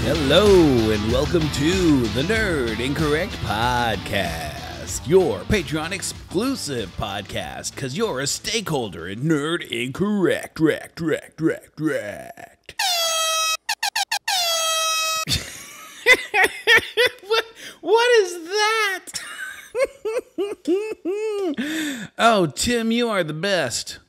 Hello and welcome to the Nerd Incorrect Podcast, your Patreon exclusive podcast, because you're a stakeholder in Nerd Incorrect. What is that? Oh, Tim, you are the best.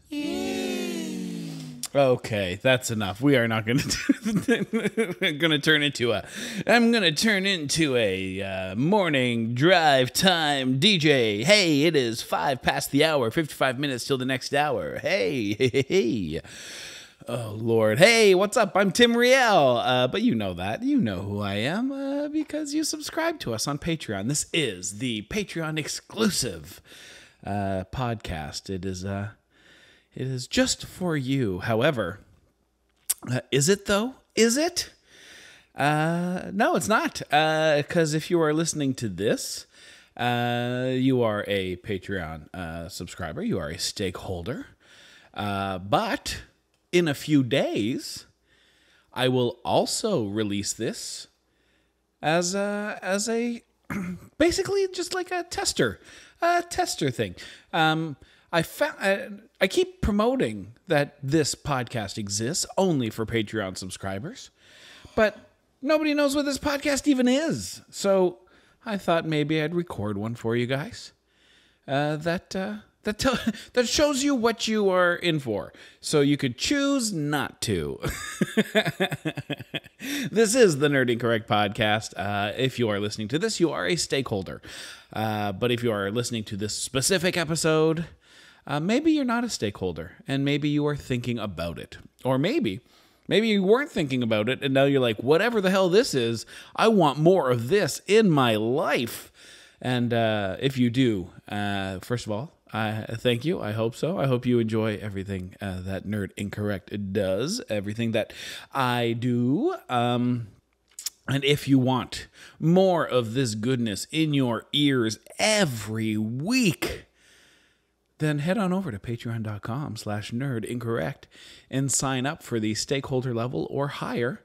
Okay, that's enough. We are not going to turn into a. I'm going to turn into a morning drive time DJ. Hey, it is 5 past the hour, 55 minutes till the next hour. Hey. Oh, Lord. Hey, what's up? I'm Tim Riel. But you know that. You know who I am because you subscribe to us on Patreon. This is the Patreon exclusive podcast. It is just for you. However, is it though? Is it? No, it's not. Because if you are listening to this, you are a Patreon subscriber. You are a stakeholder. But in a few days, I will also release this as a basically just like a tester thing. I keep promoting that this podcast exists only for Patreon subscribers, but nobody knows what this podcast even is. So I thought maybe I'd record one for you guys that shows you what you are in for, so you could choose not to. This is the Nerd Incorrect Podcast. If you are listening to this, you are a stakeholder. But if you are listening to this specific episode, maybe you're not a stakeholder, and maybe you are thinking about it. Or maybe you weren't thinking about it, and now you're like, whatever the hell this is, I want more of this in my life. And if you do, first of all, thank you. I hope so. I hope you enjoy everything that Nerd Incorrect does, everything that I do. And if you want more of this goodness in your ears every week, then head on over to patreon.com/nerdincorrect and sign up for the stakeholder level or higher,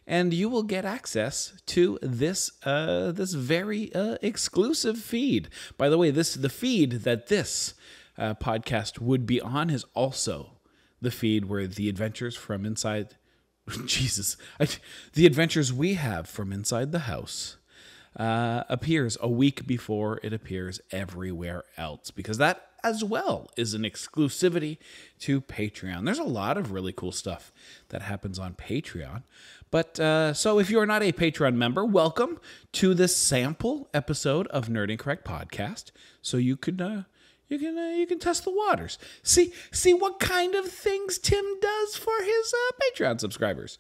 and you will get access to this very exclusive feed. By the way, the feed that this podcast would be on is also the feed where the adventures from inside... the adventures we have from inside the house appears a week before it appears everywhere else, because that as well is an exclusivity to Patreon. There's a lot of really cool stuff that happens on Patreon. But so if you are not a Patreon member, welcome to this sample episode of Nerd Incorrect Podcast. So you can test the waters. See what kind of things Tim does for his Patreon subscribers.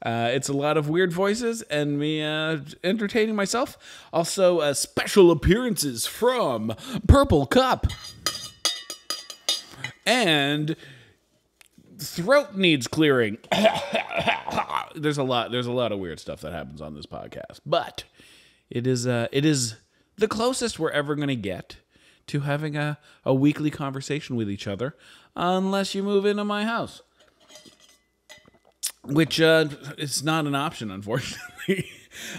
It's a lot of weird voices and me entertaining myself. Also, special appearances from Purple Cup. And throat needs clearing. There's a lot of weird stuff that happens on this podcast, but it is the closest we're ever going to get to having a weekly conversation with each other, unless you move into my house, which it's not an option, unfortunately.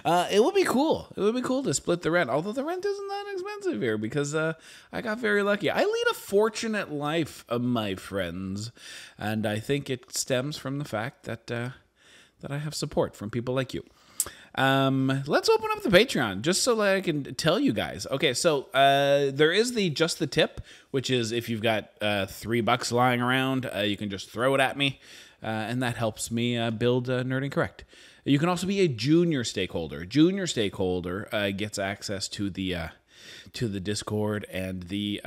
It would be cool. It would be cool to split the rent, although the rent isn't that expensive here because I got very lucky. I lead a fortunate life, my friends, and I think it stems from the fact that I have support from people like you. Let's open up the Patreon just so that I can tell you guys. Okay, so there is just the tip, which is if you've got $3 lying around, you can just throw it at me, and that helps me build Nerd Incorrect. You can also be a junior stakeholder. Junior stakeholder gets access to the Discord and the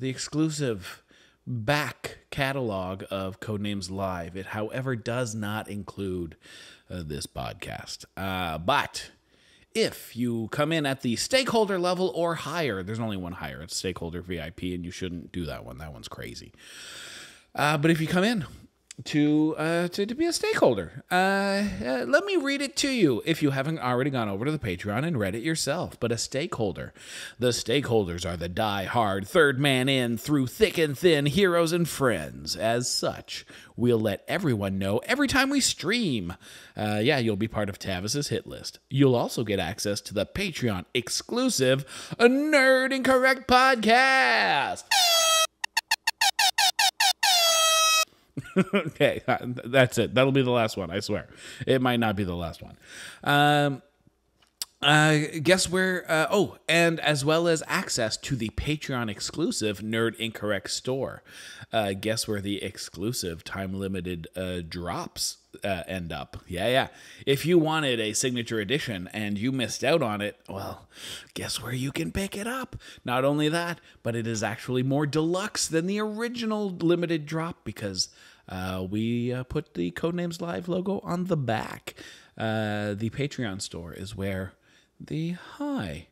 exclusive back catalog of Codenames Live. It, however, does not include this podcast. But if you come in at the stakeholder level or higher, there's only one higher. It's stakeholder VIP, and you shouldn't do that one. That one's crazy. But if you come in to be a stakeholder. Let me read it to you if you haven't already gone over to the Patreon and read it yourself. But a stakeholder. The stakeholders are the die-hard, third man in, through thick and thin, heroes and friends. As such, we'll let everyone know every time we stream. You'll be part of Tavis's hit list. You'll also get access to the Patreon exclusive Nerd Incorrect podcast. Okay, that's it. That'll be the last one, I swear. It might not be the last one. Guess where? And as well as access to the Patreon exclusive Nerd Incorrect store. Guess where the exclusive time-limited drops end up? Yeah. If you wanted a signature edition and you missed out on it, well, guess where you can pick it up? Not only that, but it is actually more deluxe than the original limited drop because we put the Codenames Live logo on the back. The Patreon store is where the high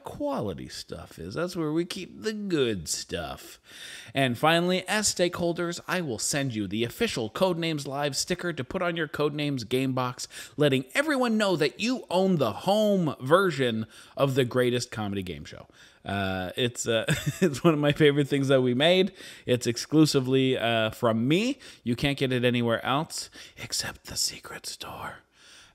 quality stuff is. That's where we keep the good stuff. And finally, as stakeholders, I will send you the official Codenames Live sticker to put on your Codenames game box, letting everyone know that you own the home version of the greatest comedy game show. It's one of my favorite things that we made. It's exclusively from me. You can't get it anywhere else except the secret store.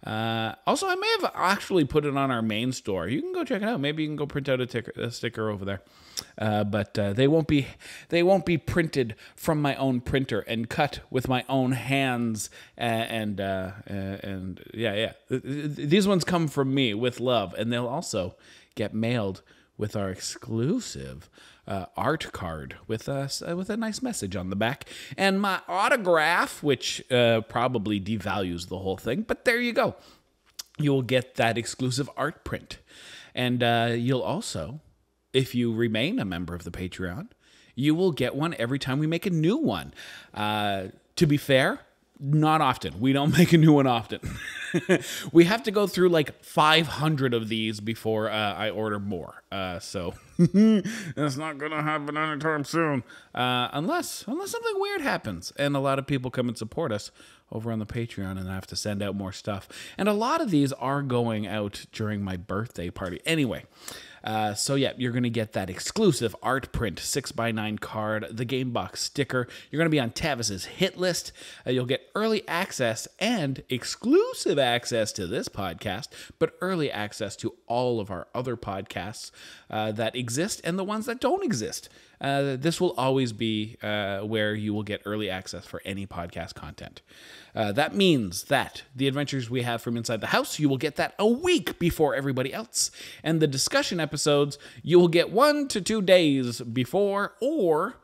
Also, I may have actually put it on our main store. You can go check it out. Maybe you can go print out a sticker over there. But they won't be printed from my own printer and cut with my own hands. And these ones come from me with love, and they'll also get mailed with our exclusive art card with a nice message on the back and my autograph, which probably devalues the whole thing. But there you go. You will get that exclusive art print. And you'll also, if you remain a member of the Patreon, you will get one every time we make a new one. To be fair, not often. We don't make a new one often. We have to go through like 500 of these before I order more. So that's not going to happen anytime soon. Unless something weird happens and a lot of people come and support us over on the Patreon and I have to send out more stuff. And a lot of these are going out during my birthday party. Anyway, you're going to get that exclusive art print 6x9 card, the game box sticker. You're going to be on Tavis's hit list. You'll get early access and exclusive access to this podcast, but early access to all of our other podcasts that exist and the ones that don't exist. This will always be where you will get early access for any podcast content. That means that the adventures we have from inside the house, you will get that a week before everybody else. And the discussion episodes, you will get 1 to 2 days before, or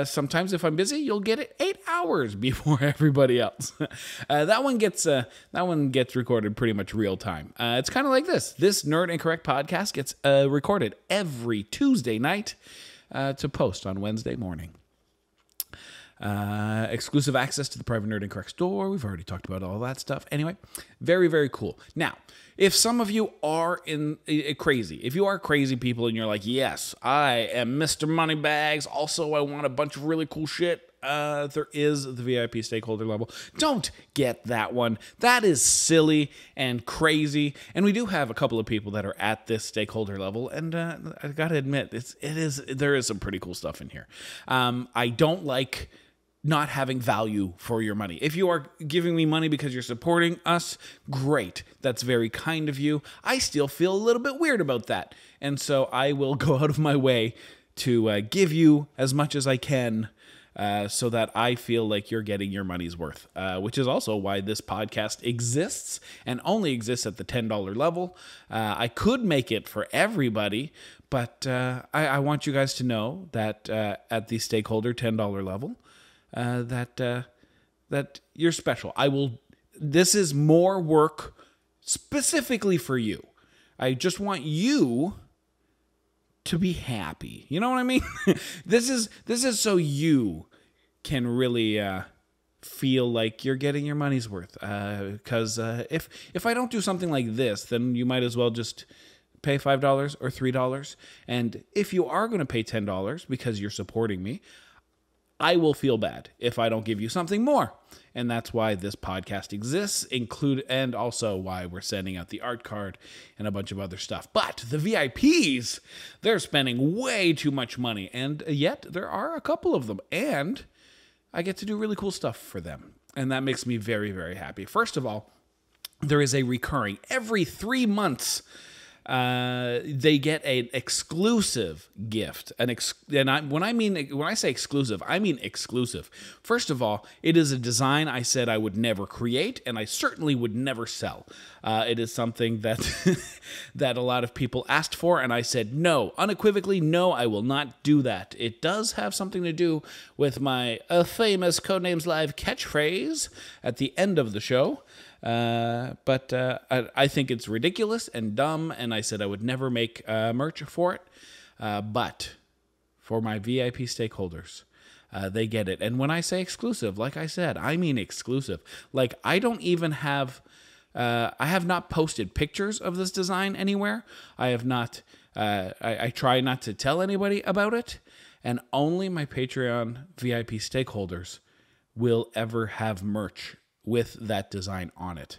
sometimes if I'm busy, you'll get it 8 hours before everybody else. That one gets recorded pretty much real time. It's kind of like this. This Nerd Incorrect podcast gets recorded every Tuesday night to post on Wednesday morning. Exclusive access to the private Nerd Incorrect store. We've already talked about all that stuff. Anyway, very, very cool. Now, if some of you are crazy, if you are crazy people and you're like, yes, I am Mr. Moneybags. Also, I want a bunch of really cool shit. There is the VIP stakeholder level. Don't get that one. That is silly and crazy. And we do have a couple of people that are at this stakeholder level. And I gotta admit, there is some pretty cool stuff in here. I don't like not having value for your money. If you are giving me money because you're supporting us, great. That's very kind of you. I still feel a little bit weird about that. And so I will go out of my way to give you as much as I can so that I feel like you're getting your money's worth, which is also why this podcast exists and only exists at the $10 level. I could make it for everybody, but I want you guys to know that at the stakeholder $10 level, that you're special. This is more work specifically for you. I just want you to be happy. You know what I mean? This is so you can really feel like you're getting your money's worth. Because if I don't do something like this, then you might as well just pay $5 or $3. And if you are going to pay $10 because you're supporting me, I will feel bad if I don't give you something more. And that's why this podcast exists, and also why we're sending out the art card and a bunch of other stuff. But the VIPs, they're spending way too much money, and yet there are a couple of them, and I get to do really cool stuff for them. And that makes me very, very happy. First of all, there is a recurring, every 3 months, they get an exclusive gift. When I say exclusive, I mean exclusive. First of all, it is a design I said I would never create, and I certainly would never sell. It is something that that a lot of people asked for, and I said no, unequivocally, no, I will not do that. It does have something to do with my famous Codenames Live catchphrase at the end of the show. But I think it's ridiculous and dumb, and I said I would never make merch for it. But for my VIP stakeholders, they get it. And when I say exclusive, like I said, I mean exclusive. Like, I don't even have, I have not posted pictures of this design anywhere. I have not, I try not to tell anybody about it, and only my Patreon VIP stakeholders will ever have merch with that design on it.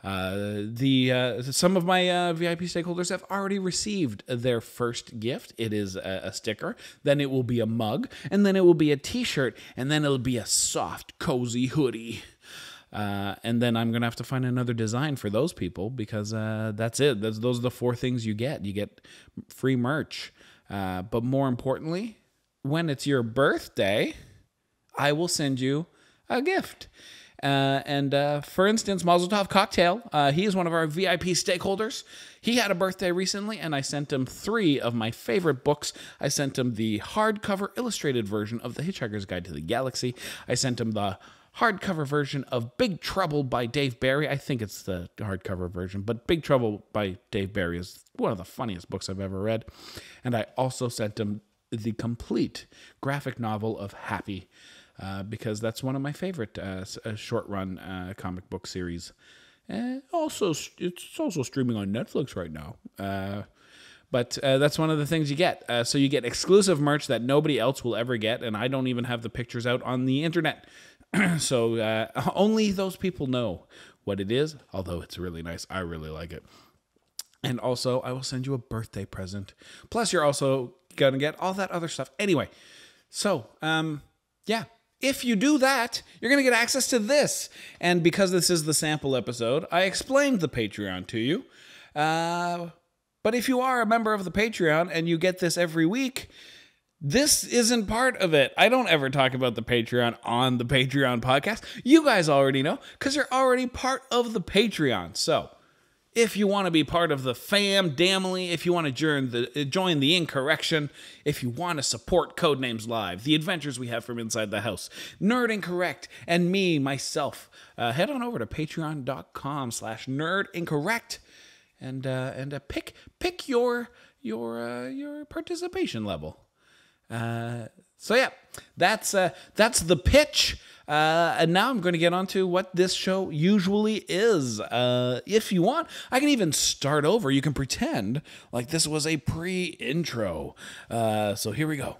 Some of my VIP stakeholders have already received their first gift. It is a sticker, then it will be a mug, and then it will be a t-shirt, and then it'll be a soft, cozy hoodie. And then I'm going to have to find another design for those people, because that's it. Those are the 4 things you get. You get free merch. But more importantly, when it's your birthday, I will send you a gift. For instance, Mazel Tov Cocktail, he is one of our VIP stakeholders. He had a birthday recently, and I sent him 3 of my favorite books. I sent him the hardcover illustrated version of The Hitchhiker's Guide to the Galaxy. I sent him the hardcover version of Big Trouble by Dave Barry. I think it's the hardcover version, but Big Trouble by Dave Barry is one of the funniest books I've ever read. And I also sent him the complete graphic novel of Happy, because that's one of my favorite short-run comic book series. It's also streaming on Netflix right now. But that's one of the things you get. So you get exclusive merch that nobody else will ever get, and I don't even have the pictures out on the internet. So only those people know what it is, although it's really nice. I really like it. And also, I will send you a birthday present. Plus, you're also going to get all that other stuff. Anyway, so, yeah. If you do that, you're going to get access to this. And because this is the sample episode, I explained the Patreon to you. But if you are a member of the Patreon and you get this every week, this isn't part of it. I don't ever talk about the Patreon on the Patreon podcast. You guys already know, because you're already part of the Patreon. So, if you want to be part of the family, if you want to join the Incorrection, if you want to support Codenames Live, the adventures we have from inside the house, Nerd Incorrect, and me, myself, head on over to patreon.com/nerdincorrect and pick your participation level. So yeah, that's the pitch. And now I'm going to get on to what this show usually is. If you want, I can even start over. You can pretend like this was a pre-intro. So here we go.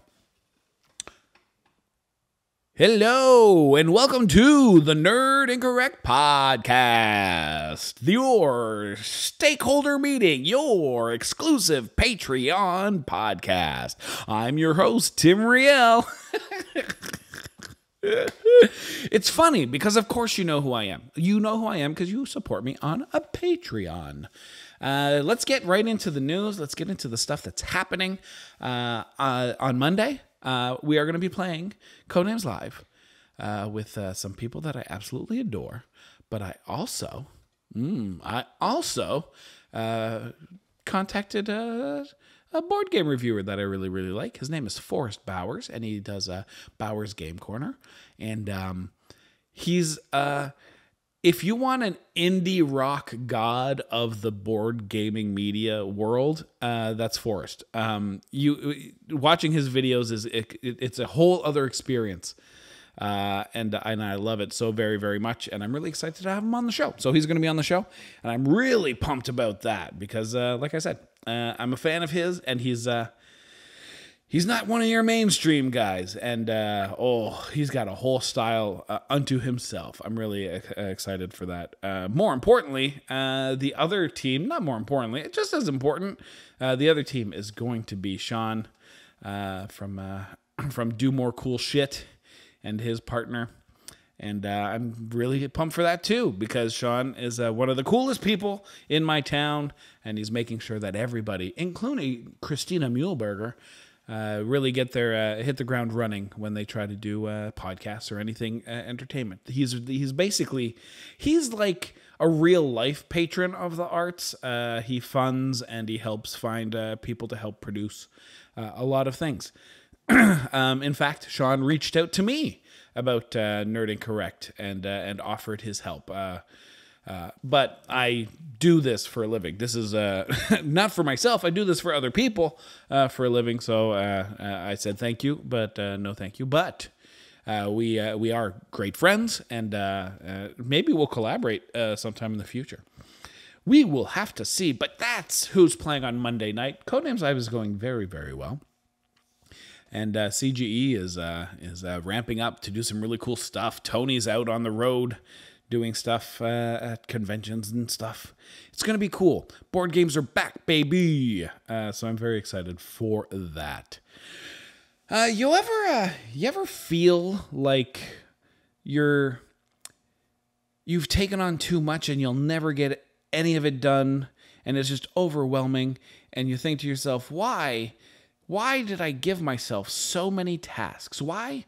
Hello, and welcome to the Nerd Incorrect podcast, your stakeholder meeting, your exclusive Patreon podcast. I'm your host, Tim Riel. It's funny because, of course, you know who I am. You know who I am because you support me on a Patreon. Let's get right into the news. Let's get into the stuff that's happening. On Monday, we are going to be playing Codenames Live with some people that I absolutely adore. But I also contacted a board game reviewer that I really, really like. His name is Forrest Bowers, and he does Bowers Game Corner. And he's, if you want an indie rock god of the board gaming media world, that's Forrest. Watching his videos it's a whole other experience. And I love it so very, very much. And I'm really excited to have him on the show. So he's going to be on the show. And I'm really pumped about that because, like I said, I'm a fan of his, and he's he's not one of your mainstream guys, and he's got a whole style unto himself. I'm really excited for that. More importantly, the other team, not more importantly, just as important, the other team is going to be Sean from Do More Cool Shit and his partner. And I'm really pumped for that, too, because Sean is one of the coolest people in my town, and he's making sure that everybody, including Christina Muehlberger, really hit the ground running when they try to do podcasts or anything entertainment. He's like a real-life patron of the arts. He funds and he helps find people to help produce a lot of things. In fact, Sean reached out to me about Nerdincorrect and offered his help. But I do this for a living. This is not for myself. I do this for other people for a living. So I said thank you, but no thank you. But we are great friends, and maybe we'll collaborate sometime in the future. We will have to see. But that's who's playing on Monday night. Codenames Live is going very, very well. And CGE is ramping up to do some really cool stuff. Tony's out on the road doing stuff at conventions and stuff. It's going to be cool. Board games are back, baby. So I'm very excited for that. You ever feel like you've taken on too much and you'll never get any of it done, and it's just overwhelming, and you think to yourself, why did I give myself so many tasks? Why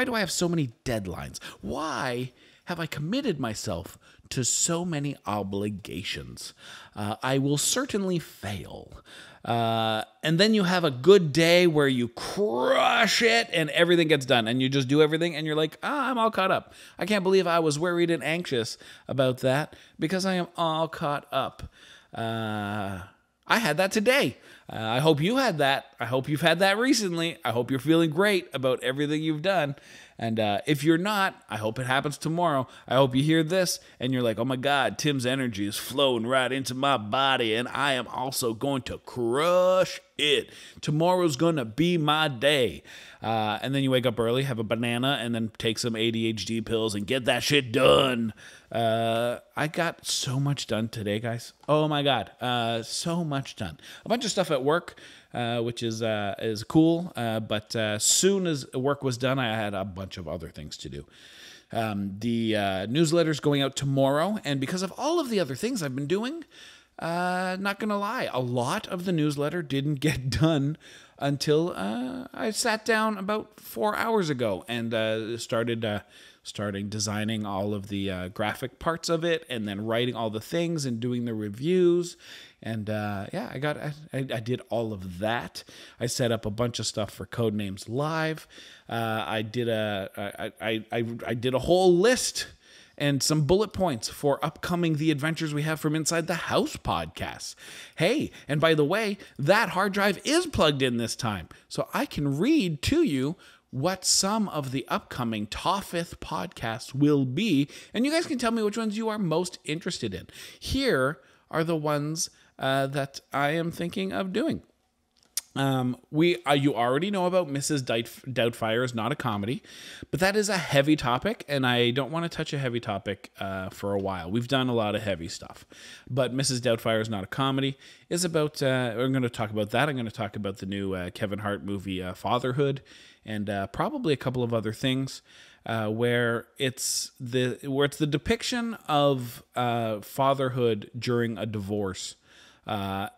do I have so many deadlines? Why have I committed myself to so many obligations? I will certainly fail. And then you have a good day where you crush it and everything gets done, and you just do everything and you're like, I'm all caught up. I can't believe I was worried and anxious about that because I am all caught up. I had that today. I hope you had that. I hope you've had that recently. I hope you're feeling great about everything you've done. And if you're not, I hope it happens tomorrow. I hope you hear this and you're like, oh my God, Tim's energy is flowing right into my body, and I am also going to crush it. Tomorrow's going to be my day. And then you wake up early, have a banana, and then take some ADHD pills and get that shit done. I got so much done today, guys. Oh my God. So much done. A bunch of stuff at work, which is cool. But as soon as work was done, I had a bunch of other things to do. The newsletter's going out tomorrow, and because of all of the other things I've been doing, not gonna lie, a lot of the newsletter didn't get done until I sat down about 4 hours ago and starting designing all of the graphic parts of it, and then writing all the things and doing the reviews. And I did all of that. I set up a bunch of stuff for Codenames Live. I did a whole list and some bullet points for upcoming The Adventures We Have from Inside the House podcasts. Hey, and by the way, that hard drive is plugged in this time, so I can read to you what some of the upcoming TAWHFITH podcasts will be, and you guys can tell me which ones you are most interested in. Here are the ones that I am thinking of doing. You already know about Mrs. Doubtfire is not a comedy, but that is a heavy topic, and I don't want to touch a heavy topic for a while. We've done a lot of heavy stuff, but Mrs. Doubtfire is not a comedy is about. We're going to talk about that. I'm going to talk about the new Kevin Hart movie Fatherhood, and probably a couple of other things. Where it's the depiction of fatherhood during a divorce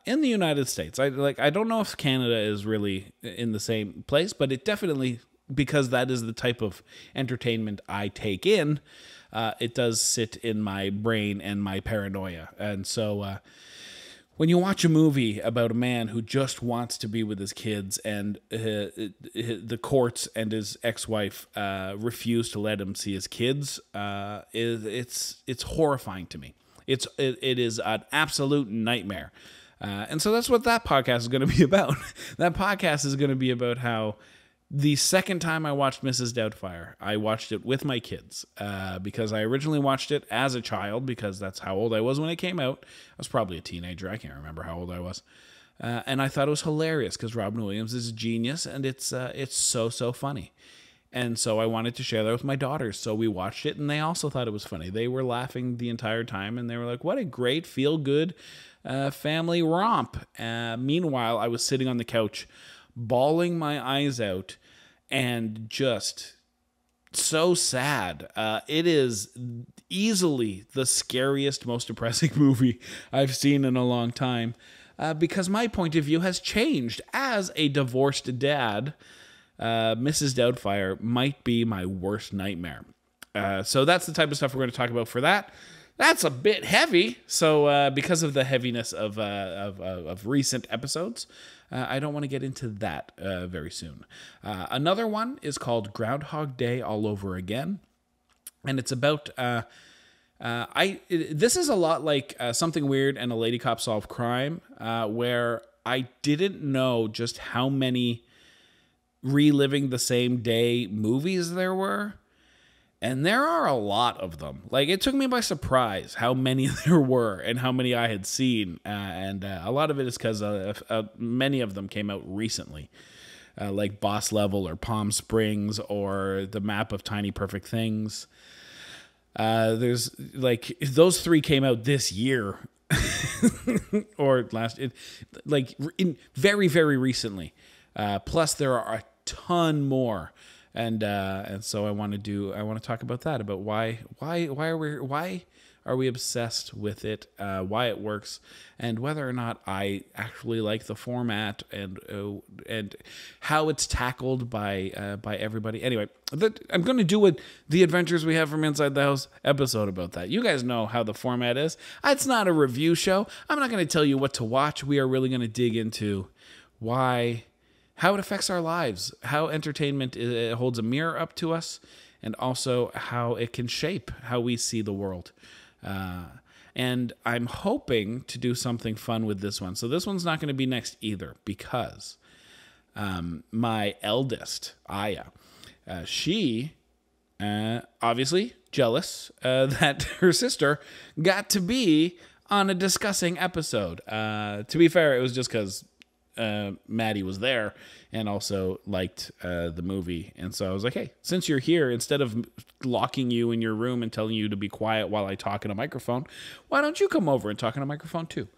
in the United States. I don't know if Canada is really in the same place, but it definitely, because that is the type of entertainment I take in, it does sit in my brain and my paranoia. And so when you watch a movie about a man who just wants to be with his kids, and the courts and his ex-wife refuse to let him see his kids, it's horrifying to me. It is an absolute nightmare. And so that's what that podcast is going to be about. That podcast is going to be about how the second time I watched Mrs. Doubtfire, I watched it with my kids because I originally watched it as a child because that's how old I was when it came out. I was probably a teenager. I can't remember how old I was. And I thought it was hilarious because Robin Williams is a genius, and it's so funny. And so I wanted to share that with my daughters. So we watched it, and they also thought it was funny. They were laughing the entire time, and they were like, what a great feel-good family romp. Meanwhile, I was sitting on the couch, bawling my eyes out, and just so sad. It is easily the scariest, most depressing movie I've seen in a long time, because my point of view has changed. As a divorced dad, Mrs. Doubtfire might be my worst nightmare. So that's the type of stuff we're going to talk about for that. That's a bit heavy. So because of the heaviness of recent episodes, I don't want to get into that very soon. Another one is called Groundhog Day All Over Again. And it's about... this is a lot like Something Weird and A Lady Cop Solved Crime, where I didn't know just how many reliving the same day movies there were, and there are a lot of them. Like, it took me by surprise how many there were and how many I had seen, and a lot of it is because many of them came out recently, like Boss Level or Palm Springs or The Map of Tiny Perfect Things. There's like those three came out this year or very, very recently. Plus there are a ton more, and so I want to talk about that, about why are we obsessed with it, why it works, and whether or not I actually like the format, and how it's tackled by everybody. Anyway, I'm going to do the Adventures We Have from Inside the House episode about that. You guys know how the format is. It's not a review show. I'm not going to tell you what to watch. We are really going to dig into how it affects our lives, how entertainment holds a mirror up to us, and also how it can shape how we see the world. And I'm hoping to do something fun with this one. So this one's not going to be next either, because my eldest, Aya, she obviously jealous that her sister got to be on a discussing episode. To be fair, it was just because Maddie was there and also liked the movie, and so I was like, hey, since you're here, instead of locking you in your room and telling you to be quiet while I talk in a microphone, why don't you come over and talk in a microphone too?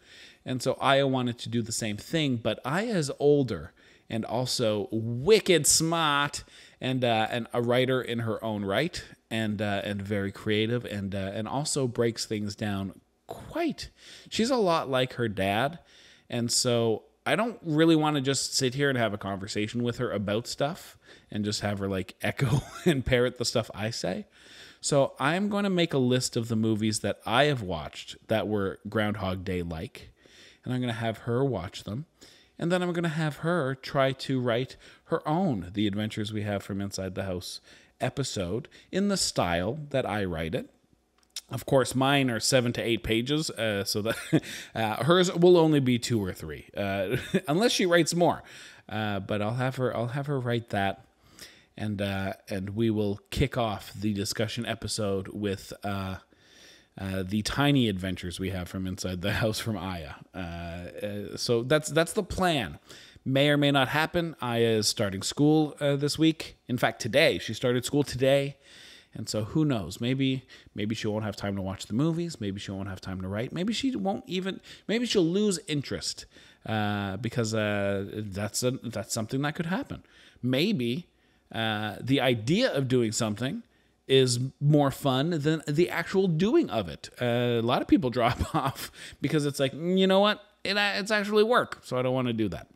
And so Aya wanted to do the same thing, but Aya is older and also wicked smart, and a writer in her own right, and very creative, and also breaks things down quite. She's a lot like her dad, and so I don't really want to just sit here and have a conversation with her about stuff and just have her like echo and parrot the stuff I say. So I'm going to make a list of the movies that I have watched that were Groundhog Day-like, and I'm going to have her watch them. And then I'm going to have her try to write her own The Adventures We Have from Inside the House episode in the style that I write it. Of course, mine are 7 to 8 pages, so that hers will only be 2 or 3, unless she writes more. But I'll have her write that, and we will kick off the discussion episode with the tiny adventures we have from inside the house from Aya. So that's the plan. May or may not happen. Aya is starting school this week. In fact, today. She started school today. And so who knows? Maybe she won't have time to watch the movies. Maybe she won't have time to write. Maybe she won't even. Maybe she'll lose interest because that's something that could happen. Maybe the idea of doing something is more fun than the actual doing of it. A lot of people drop off because it's like, you know what? It's actually work, so I don't want to do that.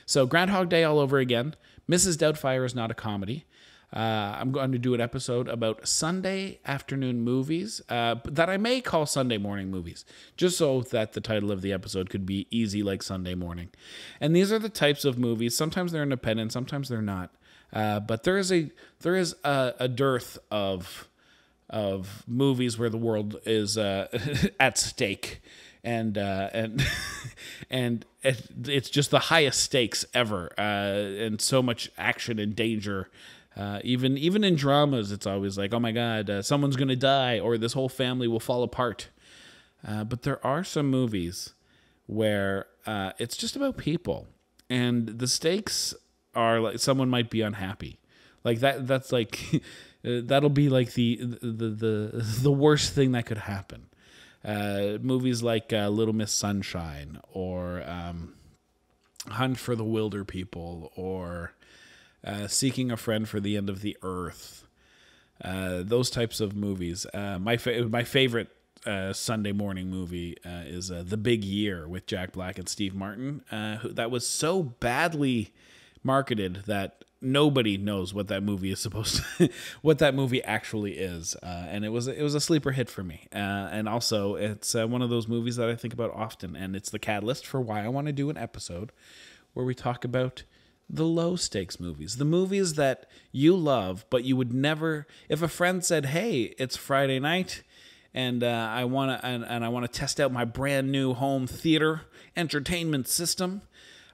So Groundhog Day all over again. Mrs. Doubtfire is not a comedy. I'm going to do an episode about Sunday afternoon movies that I may call Sunday morning movies, just so that the title of the episode could be easy like Sunday morning. And these are the types of movies. Sometimes they're independent, sometimes they're not. But there is a dearth of movies where the world is at stake, and it's just the highest stakes ever, and so much action and danger. Even in dramas, it's always like, oh my God, someone's going to die or this whole family will fall apart. But there are some movies where it's just about people, and the stakes are like someone might be unhappy, like that's like that'll be like the worst thing that could happen. Movies like Little Miss Sunshine, or Hunt for the Wilder People, or Seeking a Friend for the End of the Earth. Those types of movies. My favorite Sunday morning movie is The Big Year with Jack Black and Steve Martin. That was so badly marketed that nobody knows what that movie is supposed to, what that movie actually is. And it was a sleeper hit for me. And also, it's one of those movies that I think about often, and it's the catalyst for why I want to do an episode where we talk about the low stakes movies, the movies that you love, but you would never, if a friend said, "Hey, it's Friday night, and I want to test out my brand new home theater entertainment system.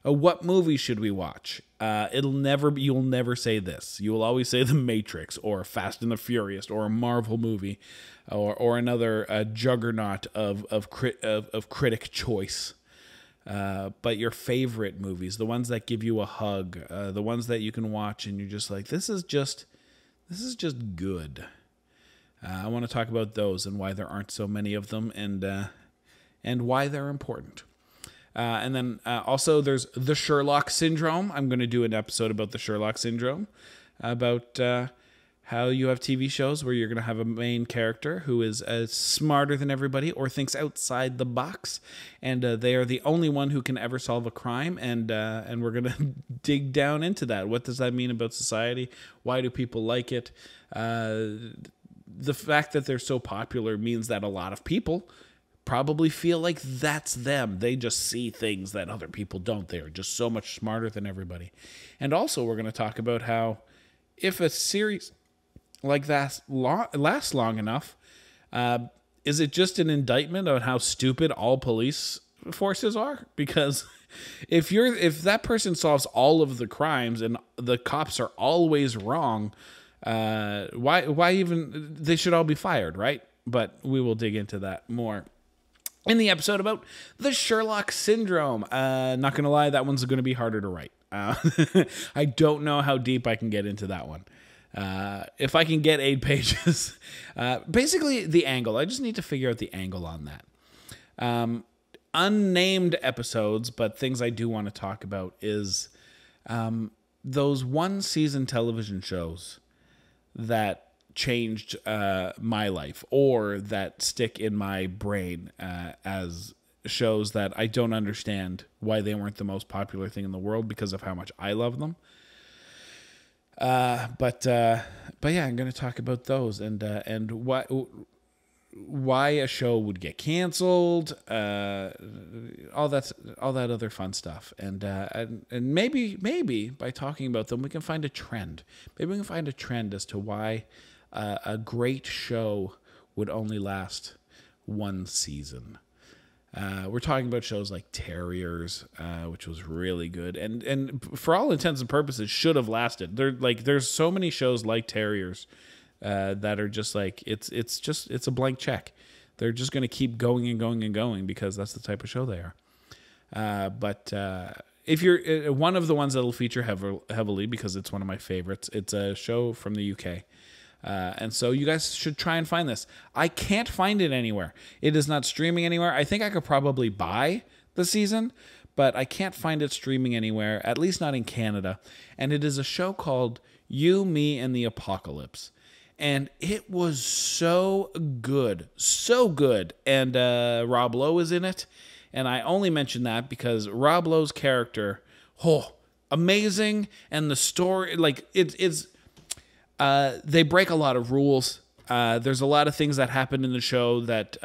What movie should we watch?" You'll never say this. You will always say The Matrix, or Fast and the Furious, or a Marvel movie, or another juggernaut of critic choice. But your favorite movies, the ones that give you a hug, the ones that you can watch and you're just like, this is just good. I want to talk about those and why there aren't so many of them, and why they're important. And then also there's the Sherlock Syndrome. I'm going to do an episode about the Sherlock Syndrome, about how you have TV shows where you're going to have a main character who is smarter than everybody or thinks outside the box, and they are the only one who can ever solve a crime, and we're going to dig down into that. What does that mean about society? Why do people like it? The fact that they're so popular means that a lot of people probably feel like that's them. They just see things that other people don't. They are just so much smarter than everybody. And also, we're going to talk about how if a series like that lasts long enough, is it just an indictment on how stupid all police forces are? Because if that person solves all of the crimes and the cops are always wrong, why even, they should all be fired, right? But we will dig into that more in the episode about the Sherlock Syndrome. Not gonna lie, that one's gonna be harder to write. I don't know how deep I can get into that one. If I can get 8 pages, basically the angle, I just need to figure out the angle on that. Unnamed episodes, but things I do want to talk about is those one-season television shows that changed my life, or that stick in my brain as shows that I don't understand why they weren't the most popular thing in the world because of how much I love them. But yeah, I'm going to talk about those and why a show would get canceled, all that other fun stuff, and maybe by talking about them we can find a trend. Maybe we can find a trend as to why a great show would only last one season. We're talking about shows like Terriers, which was really good, and for all intents and purposes should have lasted. There's so many shows like Terriers that are just like it's a blank check. They're just going to keep going and going and going because that's the type of show they are. But if you're one of the ones that'll feature heavily because it's one of my favorites, it's a show from the UK. And so you guys should try and find this. I can't find it anywhere. It is not streaming anywhere. I think I could probably buy the season, but I can't find it streaming anywhere, at least not in Canada. And it is a show called You, Me, and the Apocalypse. And it was so good. So good. And Rob Lowe is in it. And I only mention that because Rob Lowe's character, amazing. And the story, it's they break a lot of rules. There's a lot of things that happen in the show that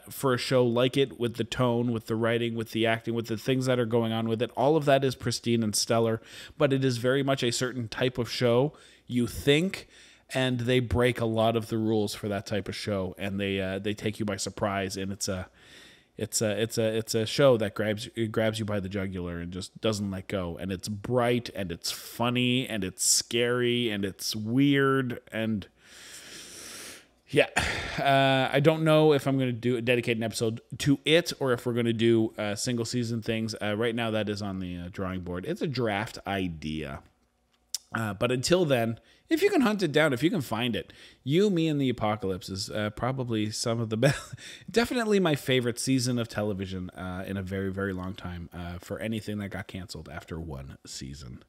for a show like it, with the tone, with the writing, with the acting, with the things that are going on with it, all of that is pristine and stellar. But it is very much a certain type of show, you think, and they break a lot of the rules for that type of show, and they take you by surprise, and it's a show that grabs you by the jugular and just doesn't let go. And it's bright, and it's funny, and it's scary, and it's weird, and Yeah, I don't know if I'm going to dedicate an episode to it or if we're going to do single season things. Right now, that is on the drawing board. It's a draft idea. But until then, if you can hunt it down, if you can find it, You, Me, and the Apocalypse is probably some of the best, definitely my favorite season of television in a very, very long time for anything that got canceled after one season.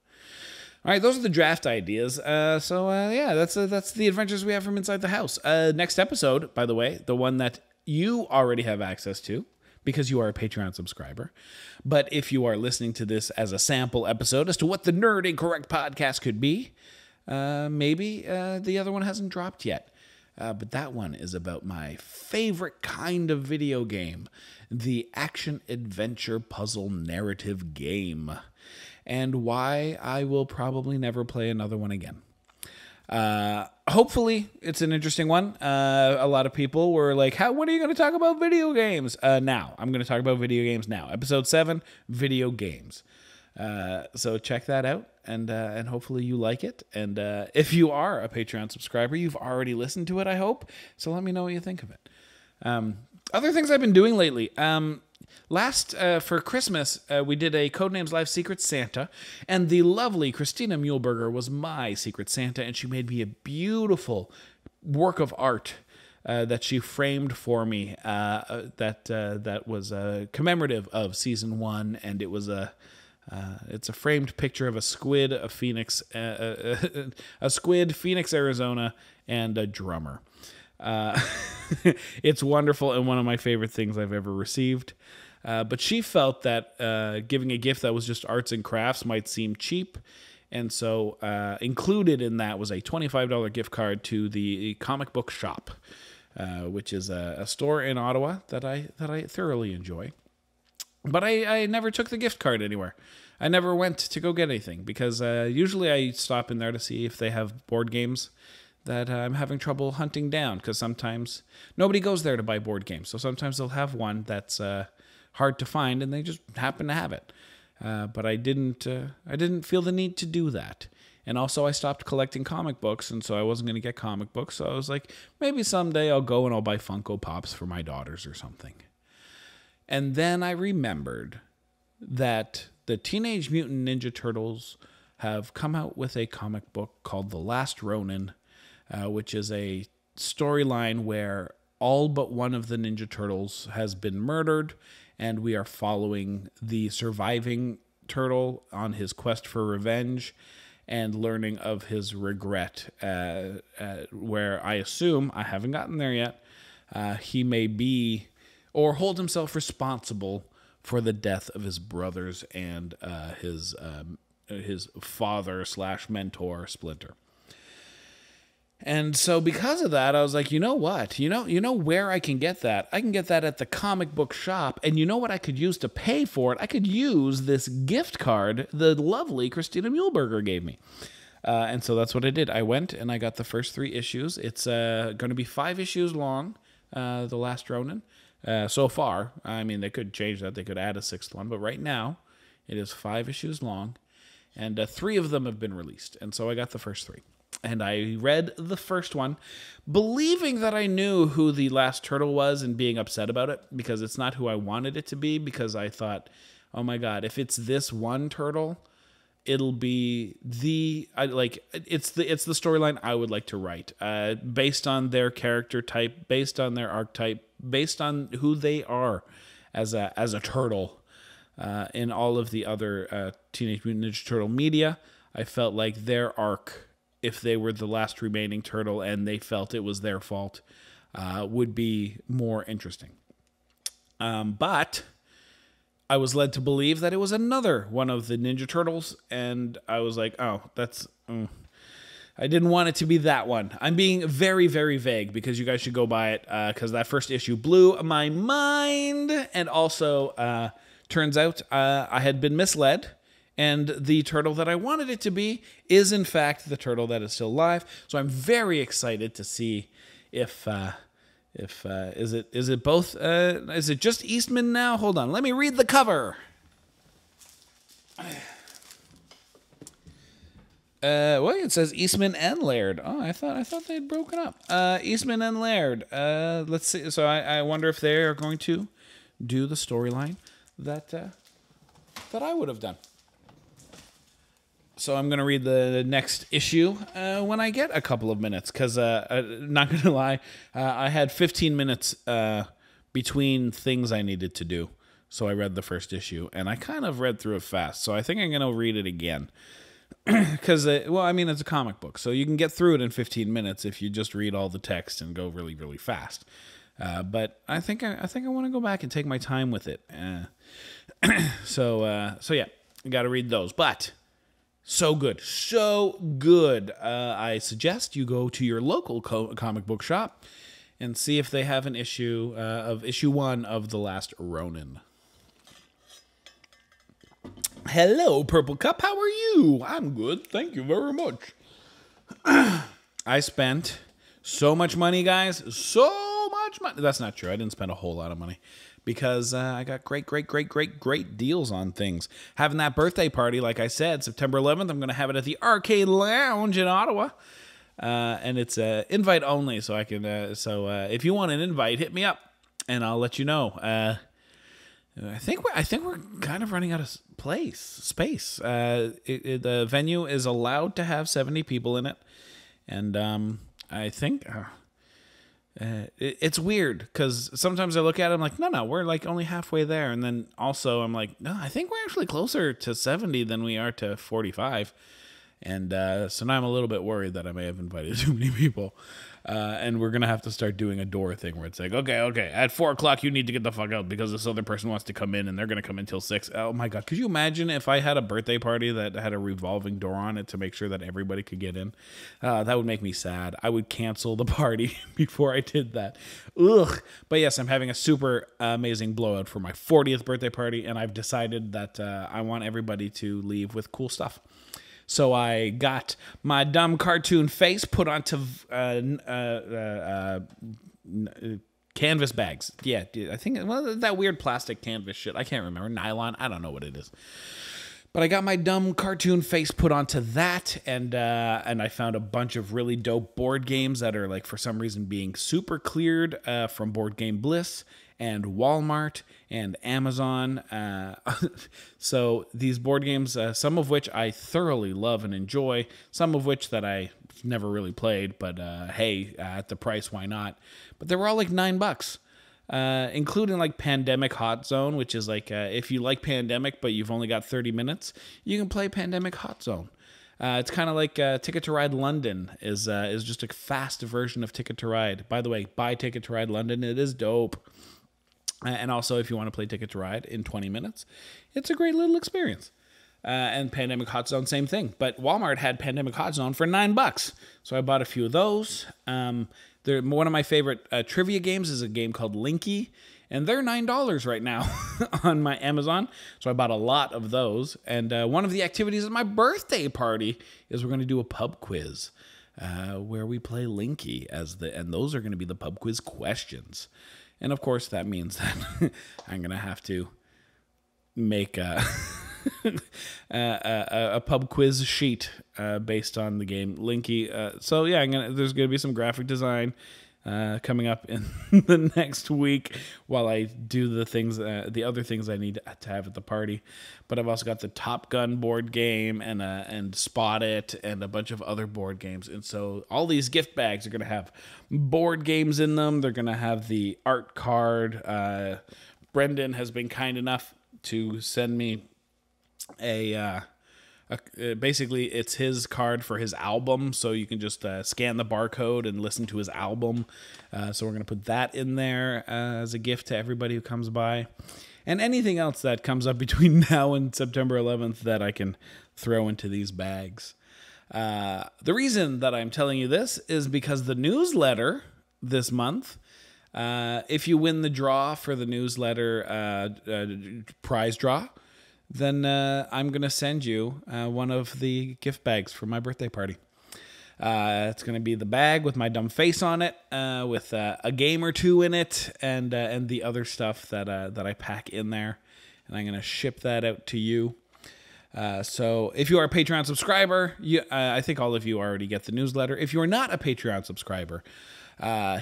All right, those are the draft ideas. Yeah, that's the adventures we have from inside the house. Next episode, by the way, the one that you already have access to because you are a Patreon subscriber. But if you are listening to this as a sample episode as to what the Nerd Incorrect podcast could be, maybe the other one hasn't dropped yet. But that one is about my favorite kind of video game, the action-adventure puzzle narrative game, and why I will probably never play another one again. Hopefully it's an interesting one. A lot of people were like, when are you going to talk about video games? Now. I'm going to talk about video games now. Episode 7, video games. So check that out, and hopefully you like it. And if you are a Patreon subscriber, you've already listened to it, I hope. So let me know what you think of it. Other things I've been doing lately. For Christmas, we did a Codenames Live Secret Santa, and the lovely Christina Muehlberger was my Secret Santa, and she made me a beautiful work of art that she framed for me that was commemorative of Season 1, and it was it's a framed picture of a squid, a phoenix, a squid, Phoenix, Arizona, and a drummer. It's wonderful and one of my favorite things I've ever received. But she felt that giving a gift that was just arts and crafts might seem cheap. And so included in that was a $25 gift card to the comic book shop, which is a store in Ottawa that I thoroughly enjoy. But I never took the gift card anywhere. I never went to go get anything because usually I stop in there to see if they have board games that I'm having trouble hunting down, because sometimes nobody goes there to buy board games. So sometimes they'll have one that's hard to find, and they just happen to have it. But I didn't feel the need to do that. And also I stopped collecting comic books, and so I wasn't going to get comic books. So I was like, maybe someday I'll go and I'll buy Funko Pops for my daughters or something. And then I remembered that the Teenage Mutant Ninja Turtles have come out with a comic book called The Last Ronin, which is a storyline where all but one of the Ninja Turtles has been murdered, and we are following the surviving turtle on his quest for revenge and learning of his regret, where I assume, I haven't gotten there yet, he may be or hold himself responsible for the death of his brothers and his father/mentor, Splinter. And so because of that, I was like, you know what? You know where I can get that? I can get that at the comic book shop. And you know what I could use to pay for it? I could use this gift card the lovely Christina Muehlberger gave me. And so that's what I did. I went and I got the first 3 issues. It's going to be 5 issues long, The Last Ronin. So far, I mean, they could change that. They could add a 6th one. But right now, it is 5 issues long. And 3 of them have been released. And so I got the first 3. And I read the first one, believing that I knew who the last turtle was and being upset about it, because it's not who I wanted it to be, because I thought, oh my God, if it's this one turtle, it'll be it's the storyline I would like to write, based on their character type, based on their archetype, based on who they are as a turtle. In all of the other Teenage Mutant Ninja Turtle media, I felt like their arc, if they were the last remaining turtle and they felt it was their fault, would be more interesting. But I was led to believe that it was another one of the Ninja Turtles, and I was like, oh, that's... I didn't want it to be that one. I'm being very, very vague because you guys should go buy it, because that first issue blew my mind, and also turns out I had been misled. And the turtle that I wanted it to be is, in fact, the turtle that is still alive. So I'm very excited to see if is it both? Is it just Eastman now? Hold on, let me read the cover. Well, it says Eastman and Laird. Oh, I thought they'd broken up. Eastman and Laird. Let's see. So I wonder if they are going to do the storyline that I would have done. So I'm going to read the next issue when I get a couple of minutes, because not going to lie, I had 15 minutes between things I needed to do. So I read the first issue, and I kind of read through it fast. So I think I'm going to read it again. Because, well, I mean, it's a comic book, so you can get through it in 15 minutes if you just read all the text and go really, really fast. But I think I want to go back and take my time with it. So yeah, I got to read those. But so good, so good. I suggest you go to your local comic book shop and see if they have an issue of issue 1 of The Last Ronin. Hello, Purple Cup. How are you? I'm good. Thank you very much. I spent so much money, guys. So much money. That's not true. I didn't spend a whole lot of money because I got great deals on things. Having that birthday party, like I said, September 11th, I'm going to have it at the Arcade Lounge in Ottawa. And it's invite only, so I can. If you want an invite, hit me up, and I'll let you know. I think we're kind of running out of space. The venue is allowed to have 70 people in it, and I think it's weird because sometimes I look at it, I'm like, no, we're like only halfway there, and then also I'm like, no, I think we're actually closer to 70 than we are to 45. And so now I'm a little bit worried that I may have invited too many people. And we're going to have to start doing a door thing where it's like, okay, at 4 o'clock you need to get the fuck out because this other person wants to come in and they're going to come in till 6. Oh my God. Could you imagine if I had a birthday party that had a revolving door on it to make sure that everybody could get in? That would make me sad. I would cancel the party before I did that. Ugh. But yes, I'm having a super amazing blowout for my 40th birthday party, and I've decided that I want everybody to leave with cool stuff. So I got my dumb cartoon face put onto canvas bags. Yeah, I think, well, that weird plastic canvas shit. I can't remember. Nylon. I don't know what it is. But I got my dumb cartoon face put onto that, and I found a bunch of really dope board games that are, like, for some reason being super cleared from Board Game Bliss and Walmart and Amazon. So these board games, some of which I thoroughly love and enjoy, some of which that I never really played, but hey, at the price, why not? But they were all like $9. Including like Pandemic Hot Zone, which is like if you like Pandemic but you've only got 30 minutes, you can play Pandemic Hot Zone. It's kind of like Ticket to Ride London is just a fast version of Ticket to Ride. By the way, buy Ticket to Ride London. It is dope. And also, if you want to play Ticket to Ride in 20 minutes, it's a great little experience. And Pandemic Hot Zone, same thing. But Walmart had Pandemic Hot Zone for $9. So I bought a few of those. One of my favorite trivia games is a game called Linky, and they're $9 right now on my Amazon. So I bought a lot of those. And one of the activities at my birthday party is we're going to do a pub quiz where we play Linky and those are going to be the pub quiz questions. And of course, that means that I'm going to have to make a pub quiz sheet based on the game Linky. So yeah, there's going to be some graphic design coming up in the next week while I do the other things I need to have at the party. But I've also got the Top Gun board game and Spot It and a bunch of other board games. And so all these gift bags are going to have board games in them. They're going to have the art card. Brendan has been kind enough to send me basically it's his card for his album, so you can just scan the barcode and listen to his album. So we're going to put that in there as a gift to everybody who comes by. And anything else that comes up between now and September 11th that I can throw into these bags. The reason that I'm telling you this is because the newsletter this month, if you win the draw for the newsletter prize draw, then I'm going to send you one of the gift bags for my birthday party. It's going to be the bag with my dumb face on it, with a game or two in it, and the other stuff that I pack in there. And I'm going to ship that out to you. So if you are a Patreon subscriber, I think all of you already get the newsletter. If you are not a Patreon subscriber,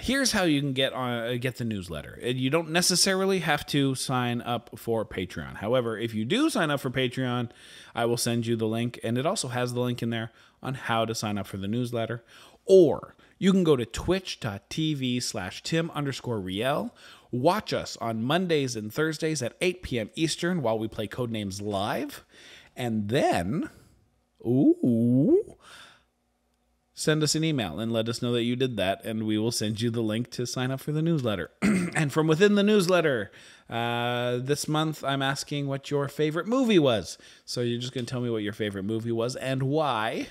here's how you can get the newsletter. You don't necessarily have to sign up for Patreon. However, if you do sign up for Patreon, I will send you the link, and it also has the link in there on how to sign up for the newsletter. Or you can go to twitch.tv/Tim_Riel. Watch us on Mondays and Thursdays at 8 p.m. Eastern while we play Codenames live. And then, send us an email and let us know that you did that, and we will send you the link to sign up for the newsletter. And from within the newsletter, this month I'm asking what your favorite movie was. So you're just going to tell me what your favorite movie was and why,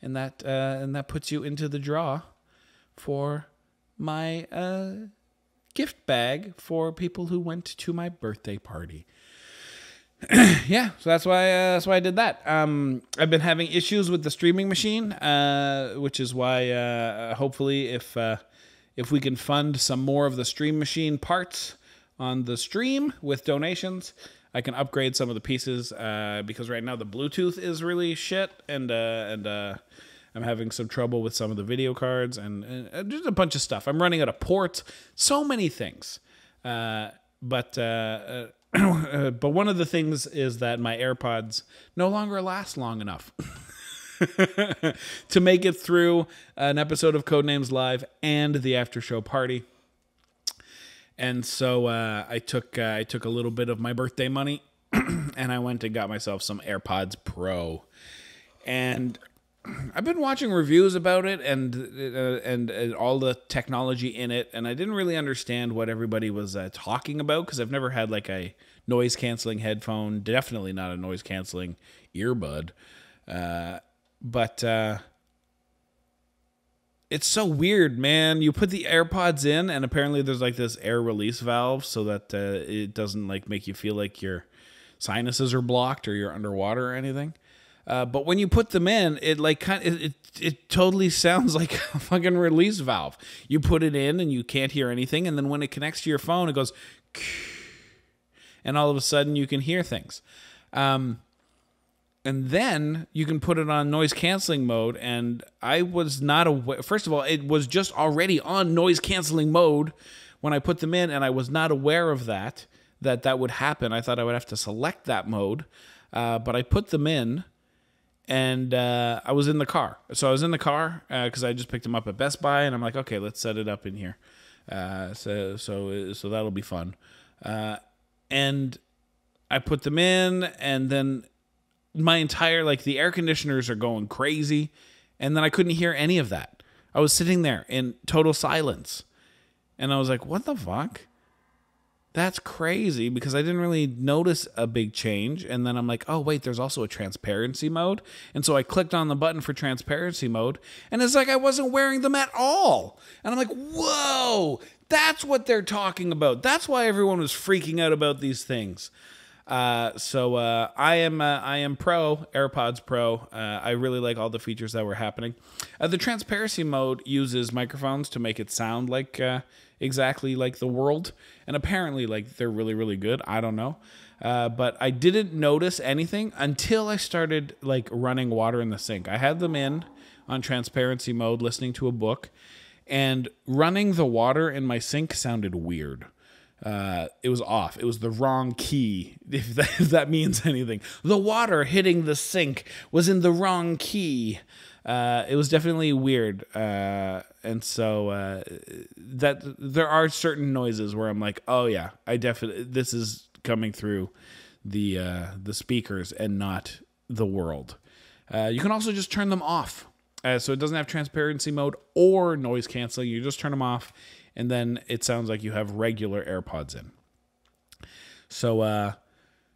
and that puts you into the draw for my gift bag for people who went to my birthday party. Yeah, so that's why I did that. I've been having issues with the streaming machine, which is why hopefully if we can fund some more of the stream machine parts on the stream with donations, I can upgrade some of the pieces because right now the Bluetooth is really shit, and I'm having some trouble with some of the video cards and just a bunch of stuff. I'm running out of ports, so many things, but one of the things is that my AirPods no longer last long enough to make it through an episode of Codenames Live and the after show party. And so I took a little bit of my birthday money and I went and got myself some AirPods Pro. And I've been watching reviews about it and all the technology in it, and I didn't really understand what everybody was talking about because I've never had like a noise-canceling headphone, definitely not a noise-canceling earbud. But it's so weird, man. You put the AirPods in, and apparently there's like this air release valve so that it doesn't like make you feel like your sinuses are blocked or you're underwater or anything. But when you put them in, it like it totally sounds like a fucking release valve. You put it in and you can't hear anything, and then when it connects to your phone, it goes, and all of a sudden you can hear things. And then you can put it on noise canceling mode, and I was not aware. First of all, it was just already on noise canceling mode when I put them in, and I was not aware of that would happen. I thought I would have to select that mode, but I put them in. And I was in the car. So I was in the car because I just picked them up at Best Buy, and I'm like, okay, let's set it up in here. So that'll be fun. And I put them in, and then my entire, like, the air conditioners are going crazy, and then I couldn't hear any of that. I was sitting there in total silence, and I was like, what the fuck? That's crazy, because I didn't really notice a big change. And then I'm like, oh, wait, there's also a transparency mode. And so I clicked on the button for transparency mode, and it's like I wasn't wearing them at all. And I'm like, whoa, that's what they're talking about. That's why everyone was freaking out about these things. So I am pro, AirPods Pro. I really like all the features that were happening. The transparency mode uses microphones to make it sound like exactly like the world, and apparently like they're really, really good. I don't know, but I didn't notice anything until I started like running water in the sink. I had them in on transparency mode, listening to a book, and running the water in my sink sounded weird. It was off. It was the wrong key, if that means anything. The water hitting the sink was in the wrong key. It was definitely weird. And so that there are certain noises where I'm like, oh yeah, this is coming through the speakers and not the world. You can also just turn them off. So it doesn't have transparency mode or noise canceling. You just turn them off, and then it sounds like you have regular AirPods in. So,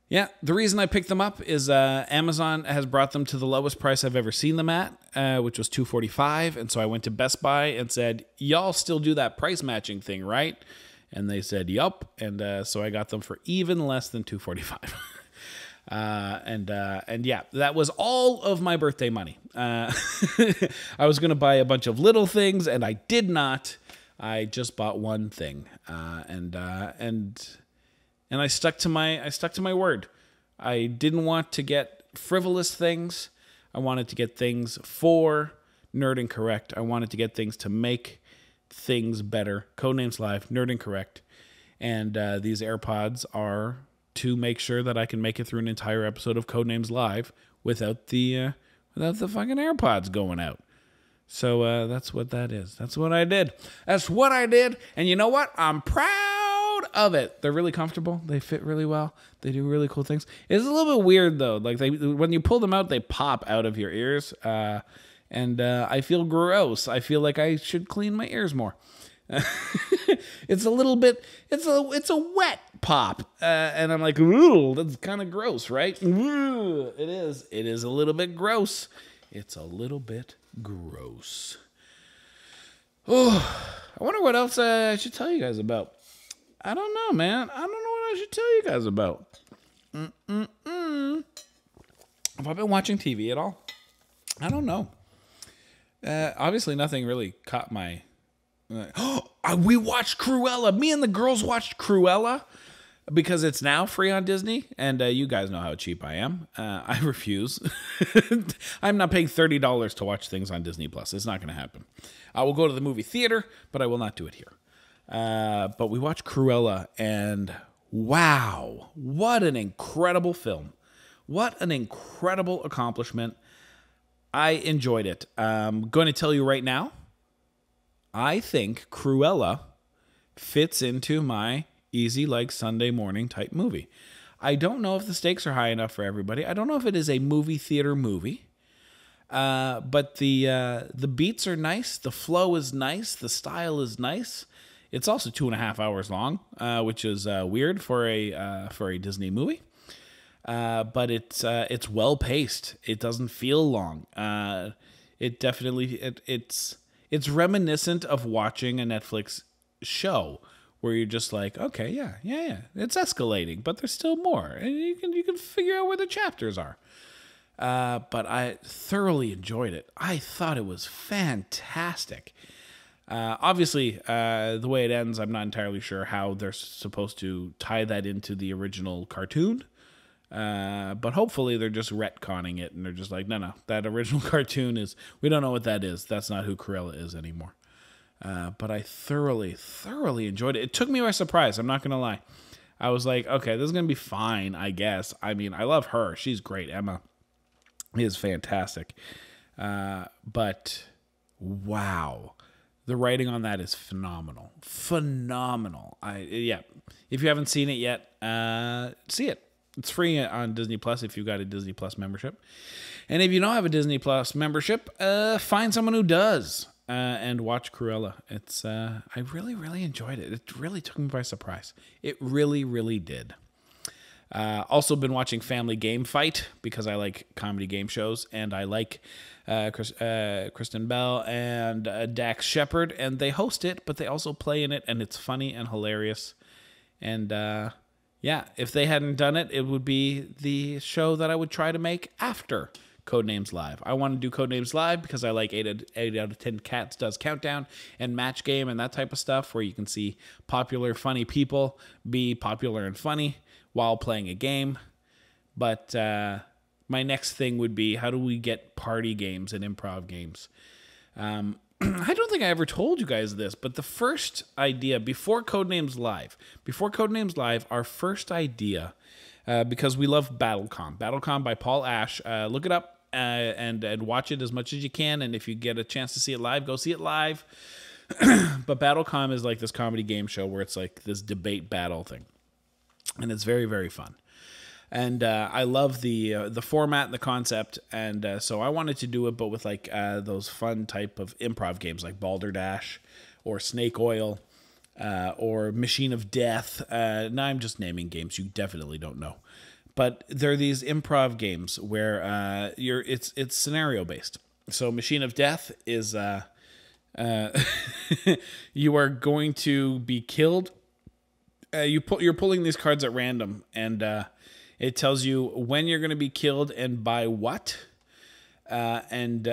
yeah, the reason I picked them up is Amazon has brought them to the lowest price I've ever seen them at, which was $245. And so I went to Best Buy and said, y'all still do that price matching thing, right? And they said, yup. And so I got them for even less than $245. And yeah, that was all of my birthday money. I was going to buy a bunch of little things, and I did not. I just bought one thing. And I stuck to my word. I didn't want to get frivolous things. I wanted to get things for Nerd Incorrect. I wanted to get things to make things better. Codenames Live, Nerd Incorrect. And these AirPods are to make sure that I can make it through an entire episode of Codenames Live without the fucking AirPods going out. So that's what that is. That's what I did. That's what I did. And you know what? I'm proud of it. They're really comfortable. They fit really well. They do really cool things. It's a little bit weird though. Like when you pull them out, they pop out of your ears. And I feel gross. I feel like I should clean my ears more. It's a little bit. It's a wet pop, and I'm like, ooh, that's kind of gross, right? Ooh, it is. It is a little bit gross. It's a little bit gross. Oh, I wonder what else I should tell you guys about. I don't know, man. I don't know what I should tell you guys about. Have I been watching TV at all? I don't know. Obviously, nothing really caught my. We watched Cruella. Me and the girls watched Cruella because it's now free on Disney, and you guys know how cheap I am. I refuse. I'm not paying $30 to watch things on Disney Plus. It's not going to happen. I will go to the movie theater, but I will not do it here. But we watched Cruella, and wow, what an incredible film! What an incredible accomplishment! I enjoyed it. I'm going to tell you right now. I think Cruella fits into my easy like Sunday morning type movie. I don't know if the stakes are high enough for everybody. I don't know if it is a movie theater movie. But the beats are nice. The flow is nice. The style is nice. It's also 2.5 hours long, which is weird for a Disney movie. But it's well paced. It doesn't feel long. It's reminiscent of watching a Netflix show where you're just like, okay, yeah, it's escalating, but there's still more, and you can figure out where the chapters are. But I thoroughly enjoyed it. I thought it was fantastic. Obviously, the way it ends, I'm not entirely sure how they're supposed to tie that into the original cartoon. But hopefully they're just retconning it and they're just like, no, that original cartoon we don't know what that is. That's not who Cruella is anymore. But I thoroughly enjoyed it. It took me by surprise. I'm not going to lie. I was like, okay, this is going to be fine, I guess. I mean, I love her. She's great. Emma is fantastic. But wow, the writing on that is phenomenal. Phenomenal. If you haven't seen it yet, see it. It's free on Disney Plus if you've got a Disney Plus membership. And if you don't have a Disney Plus membership, find someone who does and watch Cruella. I really enjoyed it. It really took me by surprise. It really did. Also been watching Family Game Fight because I like comedy game shows, and I like Kristen Bell and Dax Shepard, and they host it, but they also play in it, and it's funny and hilarious. And yeah, if they hadn't done it, it would be the show that I would try to make after Codenames Live. I want to do Codenames Live because I like 8 out of 10 Cats Does Countdown and Match Game and that type of stuff where you can see popular, funny people be popular and funny while playing a game. But my next thing would be, how do we get party games and improv games? I don't think I ever told you guys this, but the first idea before Codenames Live, our first idea, because we love Battlecom by Paul Ash. Look it up and watch it as much as you can. And if you get a chance to see it live, go see it live. But Battlecom is like this comedy game show where it's like this debate battle thing, and it's very fun. And I love the format and the concept, and so I wanted to do it, but with like those fun type of improv games like Balderdash or Snake Oil or Machine of Death. Now I'm just naming games you definitely don't know, but they're these improv games where it's scenario based. So Machine of Death is you are going to be killed. You're pulling these cards at random, and it tells you when you're going to be killed and by what. And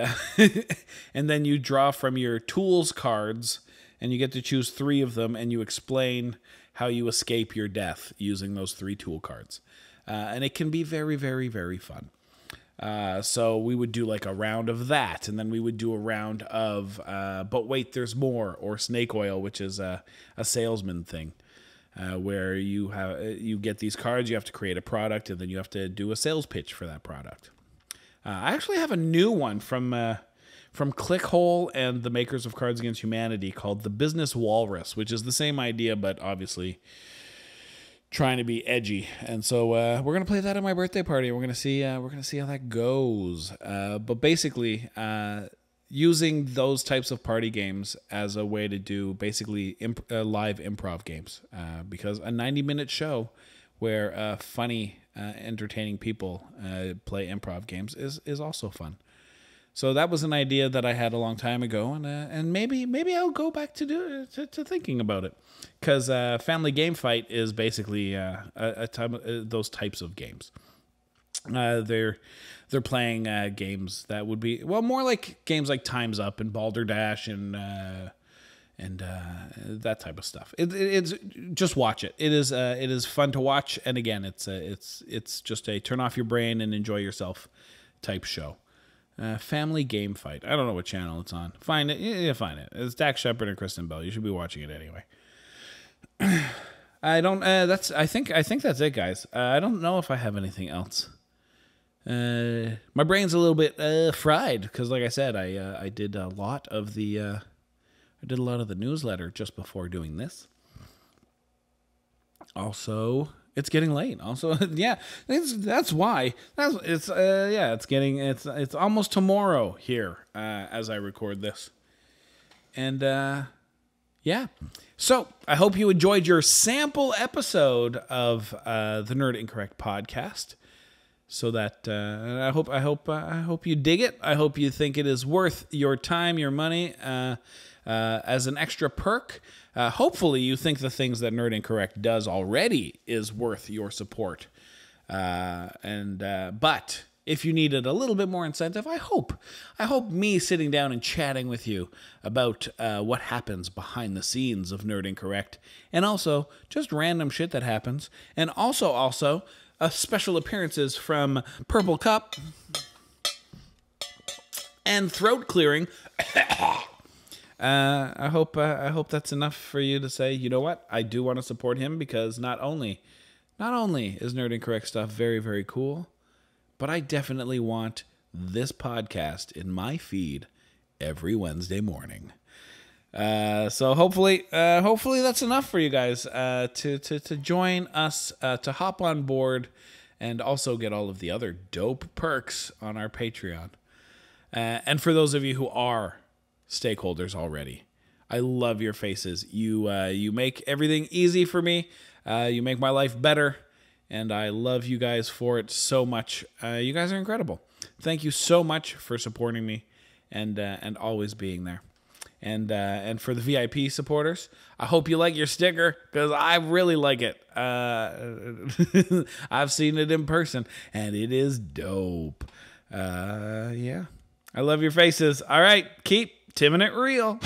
then you draw from your tools cards, and you get to choose 3 of them, and you explain how you escape your death using those 3 tool cards. And it can be very fun. So we would do like a round of that, and then we would do a round of But Wait, There's More, or Snake Oil, which is a salesman thing, where you get these cards, you have to create a product, and then you have to do a sales pitch for that product. I actually have a new one from Clickhole and the makers of Cards Against Humanity called The Business Walrus, which is the same idea, but obviously trying to be edgy. And so we're gonna play that at my birthday party. We're gonna see how that goes. But basically, using those types of party games as a way to do basically live improv games, because a 90-minute show where funny, entertaining people play improv games is also fun. So that was an idea that I had a long time ago, and maybe I'll go back to thinking about it, because Family Game Fight is basically those types of games. They're playing games that would be more like games like Time's Up and Balderdash and that type of stuff. It's just watch it. It is fun to watch, and again, it's just a turn off your brain and enjoy yourself type show. Family Game Fight. I don't know what channel it's on. Find it. Yeah, find it. It's Dax Shepard and Kristen Bell. You should be watching it anyway. I don't. I think that's it, guys. I don't know if I have anything else. My brain's a little bit fried because, like I said, I did a lot of the newsletter just before doing this. Also, it's getting late. Also, yeah, that's why. It's almost tomorrow here as I record this, and yeah. So I hope you enjoyed your sample episode of the Nerd Incorrect podcast. So that I hope you dig it. I hope you think it is worth your time, your money, as an extra perk. Hopefully you think the things that Nerd Incorrect does already is worth your support. But if you needed a little bit more incentive, I hope me sitting down and chatting with you about what happens behind the scenes of Nerd Incorrect, and also just random shit that happens, and also special appearances from Purple Cup and Throat Clearing. I hope that's enough for you to say, you know what, I do want to support him, because not only is Nerd Incorrect stuff very, very cool, but I definitely want this podcast in my feed every Wednesday morning. So hopefully that's enough for you guys to join us, to hop on board, and also get all of the other dope perks on our Patreon. And for those of you who are stakeholders already, I love your faces. You make everything easy for me. You make my life better, and I love you guys for it so much. You guys are incredible. Thank you so much for supporting me and always being there. And for the VIP supporters, I hope you like your sticker, because I really like it. I've seen it in person, and it is dope. Yeah. I love your faces. All right, keep timming it real.